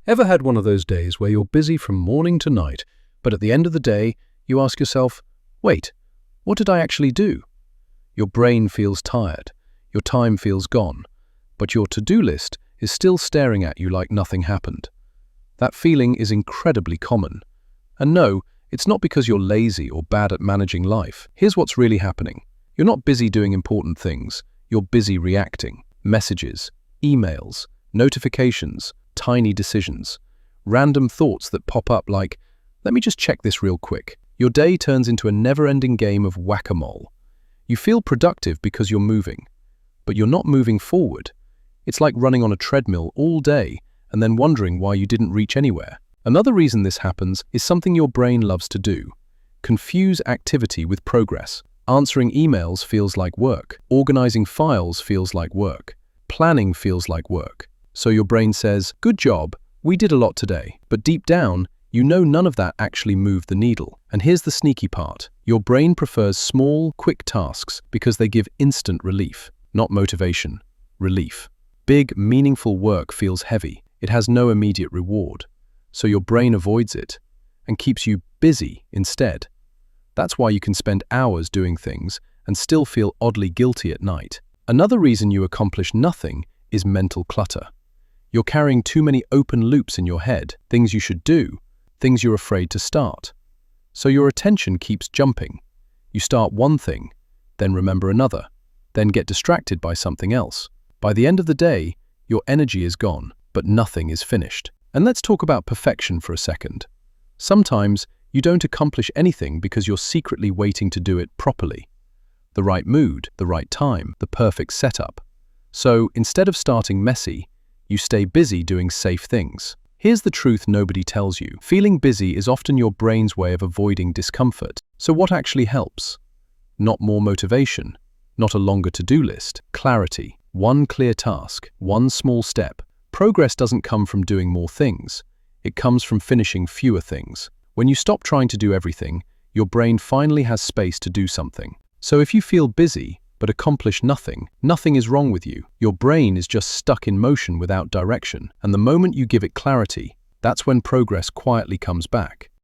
Ever had one of those days where you're busy from morning to night, but at the end of the day, you ask yourself, wait, what did I actually do? Your brain feels tired, your time feels gone, but your to-do list is still staring at you like nothing happened. That feeling is incredibly common. And no, it's not because you're lazy or bad at managing life. Here's what's really happening. You're not busy doing important things, you're busy reacting. Messages, emails, notifications, tiny decisions, random thoughts that pop up like, let me just check this real quick. Your day turns into a never-ending game of whack-a-mole. You feel productive because you're moving, but you're not moving forward. It's like running on a treadmill all day and then wondering why you didn't reach anywhere. Another reason this happens is something your brain loves to do. Confuse activity with progress. Answering emails feels like work. Organizing files feels like work. Planning feels like work. So your brain says, good job, we did a lot today. But deep down, you know none of that actually moved the needle. And here's the sneaky part. Your brain prefers small, quick tasks because they give instant relief. Not motivation, relief. Big, meaningful work feels heavy. It has no immediate reward. So your brain avoids it and keeps you busy instead. That's why you can spend hours doing things and still feel oddly guilty at night. Another reason you accomplish nothing is mental clutter. You're carrying too many open loops in your head, things you should do, things you're afraid to start. So your attention keeps jumping. You start one thing, then remember another, then get distracted by something else. By the end of the day, your energy is gone, but nothing is finished. And let's talk about perfection for a second. Sometimes you don't accomplish anything because you're secretly waiting to do it properly. The right mood, the right time, the perfect setup. So instead of starting messy, you stay busy doing safe things. Here's the truth nobody tells you. Feeling busy is often your brain's way of avoiding discomfort. So what actually helps? Not more motivation, not a longer to-do list. Clarity, one clear task, one small step. Progress doesn't come from doing more things. It comes from finishing fewer things. When you stop trying to do everything, your brain finally has space to do something. So if you feel busy, but accomplish nothing, nothing is wrong with you. Your brain is just stuck in motion without direction, and the moment you give it clarity, that's when progress quietly comes back.